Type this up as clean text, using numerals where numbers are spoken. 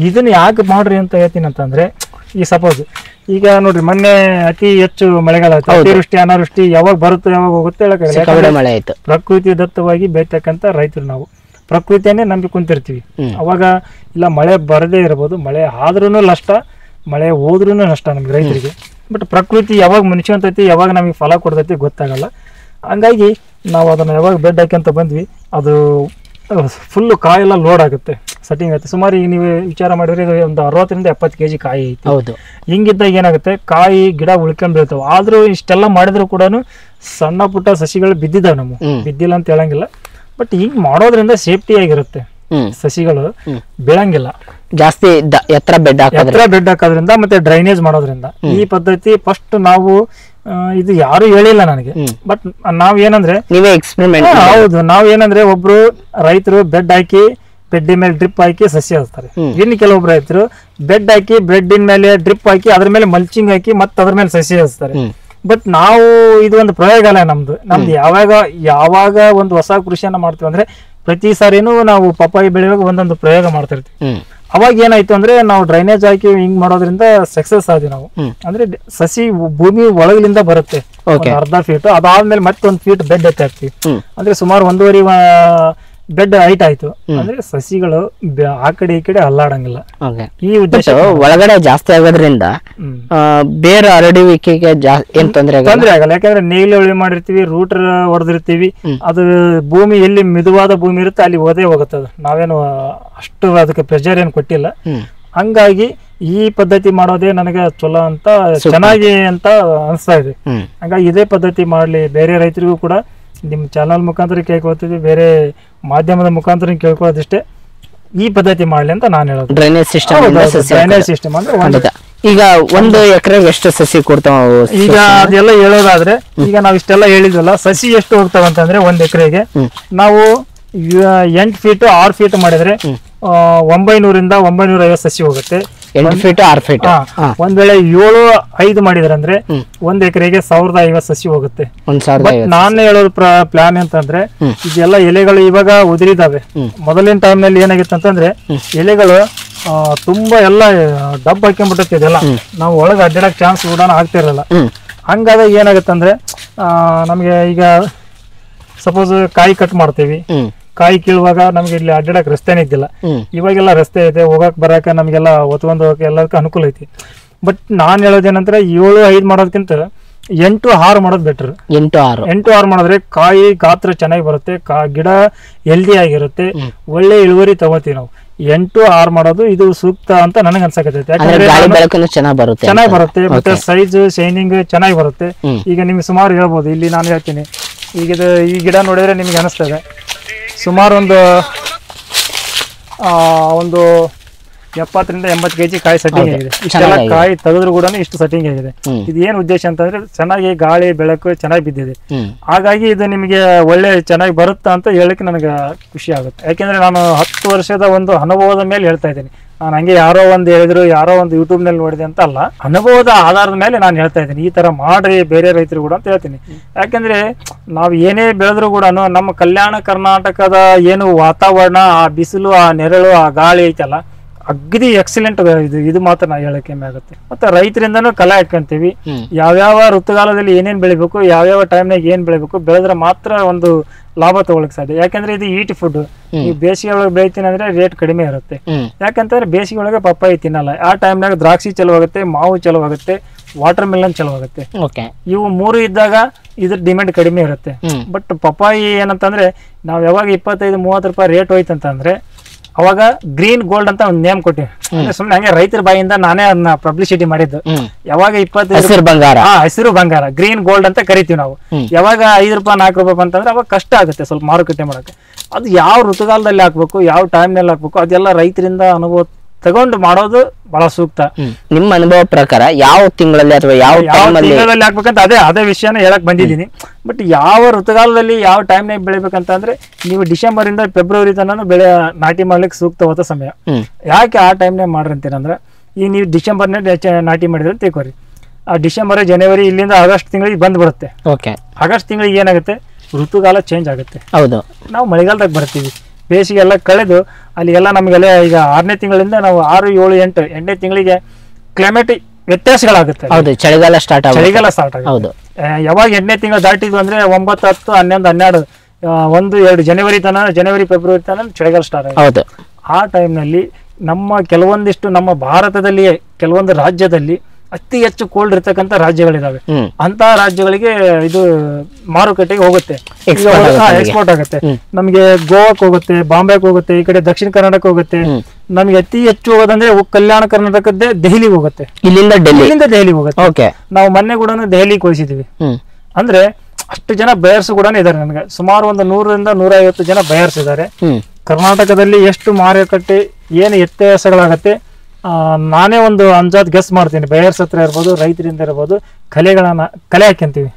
ಇದನ್ನ ಯಾಕೆ ಮಾಡ್ರಿ ಅಂತ ಹೇಳ್ತೀನಿ ಅಂತಂದ್ರೆ, ಈ ಸಪೋಸ್ ಈಗ ನೋಡ್ರಿ ಮೊನ್ನೆ ಅತಿ ಹೆಚ್ಚು ಮಳೆಗಾಲ ಆಯ್ತು, ಅತಿವೃಷ್ಟಿ ಅನಾವೃಷ್ಟಿ ಯಾವಾಗ ಬರುತ್ತೆ ಯಾವಾಗ ಹೋಗುತ್ತೆ ಹೇಳಕ್ಕೆ. ಪ್ರಕೃತಿ ದತ್ತವಾಗಿ ಬೆಳಿತಕ್ಕಂಥ ರೈತರು ನಾವು ಪ್ರಕೃತಿಯನ್ನೇ ನಂಬಿ ಕುಂತಿರ್ತೀವಿ. ಅವಾಗ ಇಲ್ಲ ಮಳೆ ಬರದೇ ಇರಬಹುದು, ಮಳೆ ಆದ್ರೂ ನಷ್ಟ, ಮಳೆ ಹೋದ್ರೂ ನಷ್ಟ ನಮ್ಗೆ ರೈತರಿಗೆ. ಬಟ್ ಪ್ರಕೃತಿ ಯಾವಾಗ ಮುನ್ಸ್ಕೊಂತೈತಿ, ಯಾವಾಗ ನಮಗೆ ಫಲ ಕೊಡ್ತೈತಿ ಗೊತ್ತಾಗಲ್ಲ. ಹಂಗಾಗಿ ನಾವು ಅದನ್ನ ಯಾವಾಗ ಬೆಡ್ ಹಾಕಂತ ಬಂದ್ವಿ, ಅದು ಫುಲ್ಲು ಕಾಯೆಲ್ಲ ಲೋಡ್ ಆಗುತ್ತೆ, ಸೆಟ್ಟಿಂಗ್ ಆಗುತ್ತೆ. ಸುಮಾರು ಈಗ ನೀವು ವಿಚಾರ ಮಾಡಿದ್ರೆ ಒಂದು 60 to 70 kg ಕಾಯಿ ಐತಿ. ಹೌದು. ಹಿಂಗಿದ್ದಾಗ ಏನಾಗುತ್ತೆ, ಕಾಯಿ ಗಿಡ ಉಳ್ಕೊಂಡ್ ಬೀಳ್ತಾವೆ. ಆದ್ರೂ ಇಷ್ಟೆಲ್ಲ ಮಾಡಿದ್ರು ಕೂಡ ಸಣ್ಣ ಪುಟ್ಟ ಸಸಿಗಳು ಬಿದ್ದಿದ್ದಾವೆ, ನಮ್ಗೆ ಬಿದ್ದಿಲ್ಲ ಅಂತ ಹೇಳಂಗಿಲ್ಲ. ಬಟ್ ಹಿಂಗ್ ಮಾಡೋದ್ರಿಂದ ಸೇಫ್ಟಿ ಆಗಿರುತ್ತೆ, ಸಸಿಗಳು ಬೀಳಂಗಿಲ್ಲ. ಜಾಸ್ತಿ ಎತ್ತರ ಬೆಡ್ ಹಾಕೋದ್ರಿಂದ ಮತ್ತೆ ಡ್ರೈನೇಜ್ ಮಾಡೋದ್ರಿಂದ. ಈ ಪದ್ಧತಿ ಫಸ್ಟ್ ನಾವು ಇದು ಯಾರು ಹೇಳಿಲ್ಲ ನನಗೆ, ಬಟ್ ನಾವ್ ಏನಂದ್ರೆ ನೀವೇ ಎಕ್ಸ್ಪೆರಿಮೆಂಟ್. ಹೌದು, ನಾವ್ ಏನಂದ್ರೆ ಒಬ್ರು ರೈತರು ಬೆಡ್ ಹಾಕಿ ಬೆಡ್ಡಿನ ಮೇಲೆ ಡ್ರಿಪ್ ಹಾಕಿ ಸಸಿ ಹಚ್ತಾರೆ. ಇನ್ನು ಕೆಲವೊಬ್ರು ರೈತರು ಬೆಡ್ ಹಾಕಿ ಬೆಡ್ಡಿನ ಮೇಲೆ ಡ್ರಿಪ್ ಹಾಕಿ ಅದ್ರ ಮೇಲೆ ಮಲ್ಚಿಂಗ್ ಹಾಕಿ ಮತ್ತೆ ಅದ್ರ ಮೇಲೆ ಸಸಿ ಹಚ್ತಾರೆ. ಬಟ್ ನಾವು ಇದು ಒಂದು ಪ್ರಯೋಗಾಲಯ ನಮ್ದು ಯಾವಾಗ ಒಂದು ಹೊಸ ಕೃಷಿಯನ್ನ ಮಾಡ್ತೀವಿ ಅಂದ್ರೆ ಪ್ರತಿ ಸಾರಿನೂ ನಾವು ಪಪ್ಪಾಯಿ ಬೆಳೆಯುವಾಗ ಒಂದೊಂದು ಪ್ರಯೋಗ ಮಾಡ್ತಾ ಇರ್ತೀವಿ. ಅವಾಗ ಏನಾಯ್ತು ಅಂದ್ರೆ ನಾವು ಡ್ರೈನೇಜ್ ಹಾಕಿ ಹಿಂಗ್ ಮಾಡೋದ್ರಿಂದ ಸಕ್ಸಸ್ ಆದ್ವಿ ನಾವು. ಅಂದ್ರೆ ಸಸಿ ಭೂಮಿ ಒಳಗಿನಿಂದ ಬರುತ್ತೆ ಅರ್ಧ ಫೀಟ್, ಅದಾದ್ಮೇಲೆ ಮತ್ತೊಂದು ಫೀಟ್ ಬೆಡ್ ಎತ್ತಿ ಹಾಕ್ತಿವಿ. ಅಂದ್ರೆ ಸುಮಾರು 1.5 ಬೆಡ್ ಹೈಟ್ ಆಯ್ತು. ಅಂದ್ರೆ ಸಸಿಗಳು ಆ ಕಡೆ ಈ ಕಡೆ ಅಲ್ಲಾಡಂಗಿಲ್ಲ. ಈ ಉದ್ದೇಶ ಒಳಗಡೆ ಜಾಸ್ತಿ ಆಗೋದ್ರಿಂದ ಬೇರೆ ಹರಡುವಿಕೆಗೆ ಏನ್ ತೊಂದರೆ ಆಗಲ್ಲ. ಯಾಕಂದ್ರೆ ನೇಗಿಲು ಉಳಿ ಮಾಡಿರ್ತೀವಿ, ರೂಟರ್ ಹೊಡೆದಿರ್ತೀವಿ, ಅದು ಭೂಮಿ ಎಲ್ಲಿ ಮಿದುವಾದ ಭೂಮಿ ಇರುತ್ತೆ ಅಲ್ಲಿ ಓದೇ ಹೋಗುತ್ತದೆ. ನಾವೇನು ಅಷ್ಟು ಅದಕ್ಕೆ ಪ್ರೆಷರ್ ಏನು ಕೊಟ್ಟಿಲ್ಲ. ಹಂಗಾಗಿ ಈ ಪದ್ಧತಿ ಮಾಡೋದೇ ನನಗೆ ಚಲೋ ಅಂತ ಚೆನ್ನಾಗಿ ಅಂತ ಅನಿಸ್ತಾ ಇದೆ. ಹಂಗಾಗಿ ಇದೇ ಪದ್ಧತಿ ಮಾಡ್ಲಿ, ಬೇರೆ ರೈತರಿಗೂ ಕೂಡ ನಿಮ್ ಚಾನಲ್ ಮುಖಾಂತರ ಕೇಳ್ಕೊಳ್ತೀವಿ, ಬೇರೆ ಮಾಧ್ಯಮದ ಮುಖಾಂತರ ಕೇಳ್ಕೊಳ್ಳೋದಿಷ್ಟೇ, ಈ ಪದ್ಧತಿ ಮಾಡ್ಲಿ ಅಂತ ನಾನು ಹೇಳೋದು. ಡ್ರೈನೇಜ್ ಸಿಸ್ಟಮ್ ಅಂದ್ರೆ ಈಗ 1 ಎಕರೆಗೆ ಎಷ್ಟು ಸಸಿ ಕೊಡ್ತಾವ? ಈಗ ಅದೆಲ್ಲ ಹೇಳೋದಾದ್ರೆ ಈಗ ನಾವ್ ಇಷ್ಟೆಲ್ಲ ಹೇಳಿದ್ವಲ್ಲ, ಸಸಿ ಎಷ್ಟು ಹೋಗ್ತಾವ ಅಂತಂದ್ರೆ 1 ಎಕರೆಗೆ ನಾವು 8 ಫೀಟ್ 6 ಫೀಟ್ ಮಾಡಿದ್ರೆ 900 ಇಂದ 950 ಸಸಿ ಹೋಗುತ್ತೆ. 8 ಫೀಟ್ 6 ಫೀಟ್. ಒಂದ್ ವೇಳೆ 7-5 ಮಾಡಿದ್ರೆ ಅಂದ್ರೆ 1 ಎಕರೆಗೆ 1050 ಸಸಿ ಹೋಗುತ್ತೆ. ನಾನು ಹೇಳೋದು ಪ್ಲಾನ್ ಅಂತಂದ್ರೆ, ಇದೆಲ್ಲ ಎಲೆಗಳು ಇವಾಗ ಉದುರಿದಾವೆ. ಮೊದಲಿನ ಟೈಮ್ ನಲ್ಲಿ ಏನಾಗಿತ್ತು ಅಂತಂದ್ರೆ ಎಲೆಗಳು ತುಂಬಾ ಎಲ್ಲ ಡಬ್ ಹಾಕೊಂಡ್ಬಿಟ್ಟೈತಿ. ಇದೆಲ್ಲ ನಾವು ಒಳಗೆ ಅಡ್ಡಾಡಕ್ ಚಾನ್ಸ್ ಕೂಡ ಆಗ್ತಿರಲ್ಲ. ಹಂಗಾದಾಗ ಏನಾಗುತ್ತಂದ್ರೆ ನಮ್ಗೆ ಈಗ ಸಪೋಸ್ ಕಾಯಿ ಕಟ್ ಮಾಡ್ತೀವಿ, ಕಾಯಿ ಕೀಳುವಾಗ ನಮ್ಗೆ ಇಲ್ಲಿ ಅಡ್ಡಾಡಕ್ ರಸ್ತೆನೇ ಇದ್ದಿಲ್ಲ. ಇವಾಗೆಲ್ಲ ರಸ್ತೆ ಇದೆ, ಹೋಗಕ್ ಬರಾಕ ನಮ್ಗೆಲ್ಲ ಹೊತ್ಕೊಂಡ್ ಹೋಗಕ್ಕೆ ಎಲ್ಲದಕ್ಕೂ ಅನುಕೂಲ ಐತಿ. ಬಟ್ ನಾನ್ ಹೇಳೋದೇನಂದ್ರೆ 7-5 ಮಾಡೋದಕ್ಕಿಂತ 8-6 ಮಾಡೋದು ಬೆಟರ್. 8-6 ಮಾಡಿದ್ರೆ ಕಾಯಿ ಗಾತ್ರ ಚೆನ್ನಾಗಿ ಬರುತ್ತೆ, ಗಿಡ ಹೆಲ್ದಿ ಆಗಿರುತ್ತೆ, ಒಳ್ಳೆ ಇಳುವರಿ ತಗೋತೀವಿ ನಾವು. 8-6 ಮಾಡೋದು ಇದು ಸೂಕ್ತ ಅಂತ ನನಗೆ ಅನ್ಸಕತ್ತೈತೆ. ಯಾಕಂದ್ರೆ ಚೆನ್ನಾಗಿ ಬರುತ್ತೆ, ಮತ್ತೆ ಸೈಜ್ ಶೈನಿಂಗ್ ಚೆನ್ನಾಗಿ ಬರುತ್ತೆ. ಈಗ ನಿಮ್ಗೆ ಸುಮಾರು ಹೇಳ್ಬೋದು, ಇಲ್ಲಿ ನಾನು ಹೇಳ್ತೀನಿ, ಈಗ ಈ ಗಿಡ ನೋಡಿದ್ರೆ ನಿಮ್ಗೆ ಅನಿಸ್ತದೆ ಸುಮಾರು ಒಂದು 70 to 80 kg ಕಾಯಿ ಸೆಟ್ಟಿಂಗ್ ಆಗಿದೆ. ಇಷ್ಟೆಲ್ಲ ಕಾಯಿ ತೆಗೆದ್ರು ಕೂಡ ಇಷ್ಟು ಸೆಟ್ಟಿಂಗ್ ಆಗಿದೆ. ಇದು ಏನ್ ಉದ್ದೇಶ ಅಂತಂದ್ರೆ ಚೆನ್ನಾಗಿ ಗಾಳಿ ಬೆಳಕು ಚೆನ್ನಾಗಿ ಬಿದ್ದಿದೆ. ಹಾಗಾಗಿ ಇದು ನಿಮಗೆ ಒಳ್ಳೆ ಚೆನ್ನಾಗಿ ಬರುತ್ತಾ ಅಂತ ಹೇಳಕ್ಕೆ ನನಗೆ ಖುಷಿ ಆಗುತ್ತೆ. ಯಾಕೆಂದ್ರೆ ನಾನು 10 ವರ್ಷದ ಒಂದು ಅನುಭವದ ಮೇಲೆ ಹೇಳ್ತಾ ಇದ್ದೀನಿ. ನಾನು ಹಂಗೆ ಯಾರೋ ಒಂದು ಹೇಳಿದ್ರು, ಯಾರೋ ಒಂದು ಯೂಟ್ಯೂಬ್ ನಲ್ಲಿ ನೋಡಿದೆ ಅಂತ ಅಲ್ಲ, ಅನುಭವದ ಆಧಾರದ ಮೇಲೆ ನಾನು ಹೇಳ್ತಾ ಇದ್ದೀನಿ. ಈ ತರ ಮಾಡ್ರಿ ಬೇರೆ ರೈತರು ಕೂಡ ಅಂತ ಹೇಳ್ತೀನಿ. ಯಾಕೆಂದ್ರೆ ನಾವು ಏನೇ ಬೆಳೆದ್ರು ಕೂಡ ನಮ್ಮ ಕಲ್ಯಾಣ ಕರ್ನಾಟಕದ ಏನು ವಾತಾವರಣ, ಆ ಬಿಸಿಲು, ಆ ನೆರಳು, ಆ ಗಾಳಿ ಐತಲ್ಲ, ಅಗ್ದಿ ಎಕ್ಸಲೆಂಟ್ ಇದು ಮಾತ್ರ ನಾ ಹೇಳಕ್ಕೆ ಹೆಮ್ಮೆ ಆಗುತ್ತೆ. ಮತ್ತೆ ರೈತರಿಂದನೂ ಕಲೆ ಹಾಕೊಂತೀವಿ, ಯಾವ್ಯಾವ ಋತುಕಾಲದಲ್ಲಿ ಏನೇನ್ ಬೆಳಿಬೇಕು, ಯಾವ್ಯಾವ ಟೈಮ್ನಾಗ ಏನ್ ಬೆಳಿಬೇಕು, ಬೆಳೆದ್ರೆ ಮಾತ್ರ ಒಂದು ಲಾಭ ತಗೊಳಕ್ ಸಾಧ್ಯ. ಯಾಕಂದ್ರೆ ಇದು ಈಟ್ ಫುಡ್. ನೀವು ಬೇಸಿಗೆ ಒಳಗೆ ಬೆಳಿತೀನಿ ಅಂದ್ರೆ ರೇಟ್ ಕಡಿಮೆ ಇರುತ್ತೆ. ಯಾಕಂತಂದ್ರೆ ಬೇಸಿಗೆ ಒಳಗೆ ಪಪ್ಪಾಯಿ ತಿನ್ನಲ್ಲ. ಆ ಟೈಮ್ನಾಗ ದ್ರಾಕ್ಷಿ ಚಲೋವಾಗುತ್ತೆ, ಮಾವು ಚಲೋವಾಗುತ್ತೆ, ವಾಟರ್ ಮೆಲನ್ ಚಲೋವಾಗುತ್ತೆ. ಇವು 3 ಇದ್ದಾಗ ಇದ್ರ ಡಿಮ್ಯಾಂಡ್ ಕಡಿಮೆ ಇರುತ್ತೆ. ಬಟ್ ಪಪ್ಪಾಯಿ ಏನಂತಂದ್ರೆ ನಾವ್ ಯಾವಾಗ 25-30 ರೂಪಾಯಿ ರೇಟ್ ಹೋಯ್ತಂತಂದ್ರೆ ಅವಾಗ ಗ್ರೀನ್ ಗೋಲ್ಡ್ ಅಂತ ಒಂದು ನೇಮ್ ಕೊಟ್ಟಿವಿ. ಸುಮ್ನೆ ಹಂಗೆ ರೈತರ ಬಾಯಿಂದ ನಾನೇ ಅದನ್ನ ಪಬ್ಲಿಸಿಟಿ ಮಾಡಿದ್ದು. ಯಾವಾಗ 25 ಹಸಿರು ಬಂಗಾರ ಗ್ರೀನ್ ಗೋಲ್ಡ್ ಅಂತ ಕರಿತೀವಿ ನಾವು. ಯಾವಾಗ 5 ರೂಪಾಯಿ 4 ರೂಪಾಯಿ ಅಂತಂದ್ರೆ ಅವಾಗ ಕಷ್ಟ ಆಗುತ್ತೆ ಸ್ವಲ್ಪ ಮಾರುಕಟ್ಟೆ ಮಾಡಕ್ಕೆ. ಅದು ಯಾವ ಋತುಕಾಲದಲ್ಲಿ ಹಾಕ್ಬೇಕು, ಯಾವ ಟೈಮ್ ನಲ್ಲಿ ಹಾಕ್ಬೇಕು, ಅದೆಲ್ಲ ರೈತರಿಂದ ಅನುಭವ ತಗೊಂಡು ಮಾಡೋದು ಬಹಳ ಸೂಕ್ತ. ನಿಮ್ಮ ಅನುಭವ ಪ್ರಕಾರ ಯಾವ ತಿಂಗಳಲ್ಲಿ ಅಥವಾ ಯಾವ ತಿಂಗಳಲ್ಲಿ ಹಾಕ್ಬೇಕಂತ ಅದೇ ವಿಷಯನ ಹೇಳಕ್ ಬಂದಿದ್ದೀನಿ. ಬಟ್ ಯಾವ ಋತುಕಾಲದಲ್ಲಿ ಯಾವ ಟೈಮ್ನಾಗ ಬೆಳಿಬೇಕಂತ ಅಂದ್ರೆ ನೀವು ಡಿಸೆಂಬರ್ ಇಂದ ಫೆಬ್ರವರಿ ತನಕ ಬೆಳೆ ನಾಟಿ ಮಾಡ್ಲಿಕ್ಕೆ ಸೂಕ್ತವಾದ ಸಮಯ. ಯಾಕೆ ಆ ಟೈಮ್ನಾಗ ಮಾಡ್ರಿ ಅಂತೀರಂದ್ರೆ, ಈಗ ನೀವು ಡಿಸೆಂಬರ್ನ ನಾಟಿ ಮಾಡಿದ್ರೆ ತಿಳ್ಕೊರಿ, ಆ ಡಿಸೆಂಬರ್ ಜನವರಿ ಇಲ್ಲಿಂದ ಆಗಸ್ಟ್ ತಿಂಗಳಿಗೆ ಬಂದ್ಬಿಡುತ್ತೆ. ಆಗಸ್ಟ್ ತಿಂಗಳಿಗೆ ಏನಾಗುತ್ತೆ, ಋತುಕಾಲ ಚೇಂಜ್ ಆಗುತ್ತೆ. ಹೌದು, ನಾವು ಮಳೆಗಾಲದಾಗ ಬರ್ತೀವಿ. ಬೇಸಿಗೆ ಎಲ್ಲ ಕಳೆದು ಅಲ್ಲಿಗೆಲ್ಲ ನಮಗೆಲ್ಲ ಈಗ 6ನೇ ತಿಂಗಳಿಂದ ನಾವು 6, 7, 8 8ನೇ ತಿಂಗಳಿಗೆ ಕ್ಲೈಮೇಟ್ ವ್ಯತ್ಯಾಸಗಳಾಗುತ್ತೆ. ಹೌದು, ಚಳಿಗಾಲ ಸ್ಟಾರ್ಟ್ ಆಗುತ್ತೆ. ಚಳಿಗಾಲ ಸ್ಟಾರ್ಟ್ ಆಗುತ್ತೆ. ಹೌದು, ಯಾವಾಗ 8ನೇ ತಿಂಗಳು ದಾಟಿದ್ವು ಅಂದ್ರೆ 9, 10, 11, 12, 1, 2 ಜನವರಿ ಫೆಬ್ರವರಿ ತನಕ ಚಳಿಗಾಲ ಸ್ಟಾರ್ಟ್ ಆಗುತ್ತೆ. ಹೌದು. ಆ ಟೈಮ್ನಲ್ಲಿ ನಮ್ಮ ಕೆಲವೊಂದಿಷ್ಟು ನಮ್ಮ ಭಾರತದಲ್ಲಿಯೇ ಕೆಲವೊಂದು ರಾಜ್ಯದಲ್ಲಿ ಅತಿ ಹೆಚ್ಚು ಕೋಲ್ಡ್ ಇರ್ತಕ್ಕಂಥ ರಾಜ್ಯಗಳಿದಾವೆ. ಅಂತ ರಾಜ್ಯಗಳಿಗೆ ಇದು ಮಾರುಕಟ್ಟೆಗೆ ಹೋಗುತ್ತೆ, ಎಕ್ಸ್ಪೋರ್ಟ್ ಆಗುತ್ತೆ. ನಮಗೆ ಗೋವಾಕ್ಕೆ ಹೋಗುತ್ತೆ, ಬಾಂಬೆಗೆ ಹೋಗುತ್ತೆ, ಈ ಕಡೆ ದಕ್ಷಿಣ ಕರ್ನಾಟಕ ಹೋಗುತ್ತೆ. ನಮ್ಗೆ ಅತಿ ಹೆಚ್ಚು ಹೋಗೋದಂದ್ರೆ ಕಲ್ಯಾಣ ಕರ್ನಾಟಕದ್ದೇ ದೆಹಲಿಗೆ ಹೋಗುತ್ತೆ, ಇಲ್ಲಿಂದ ದೆಹಲಿಗೆ ಹೋಗುತ್ತೆ. ನಾವು ಮೊನ್ನೆ ಕೂಡ ದೆಹಲಿಗೆ ಕಳಿಸಿದೀವಿ. ಅಂದ್ರೆ ಅಷ್ಟು ಜನ ಬಯರ್ಸ್ ಕೂಡ ಇದಾರೆ. ನನಗೆ ಸುಮಾರು ಒಂದು 100ರಿಂದ 150 ಜನ ಬಯರ್ಸ್ ಇದ್ದಾರೆ. ಕರ್ನಾಟಕದಲ್ಲಿ ಎಷ್ಟು ಮಾರುಕಟ್ಟೆ ಏನು ವ್ಯತ್ಯಾಸಗಳಾಗತ್ತೆ ನಾನೇ ಒಂದು ಅಂಜಾದ್ ಗೆಸ್ ಮಾಡ್ತೀನಿ. ಬಯರ್ಸ್ ಹತ್ರ ಇರ್ಬೋದು, ರೈತರಿಂದ ಇರ್ಬೋದು, ಕಲೆ ಹಾಕ್ಯಂತೀವಿ.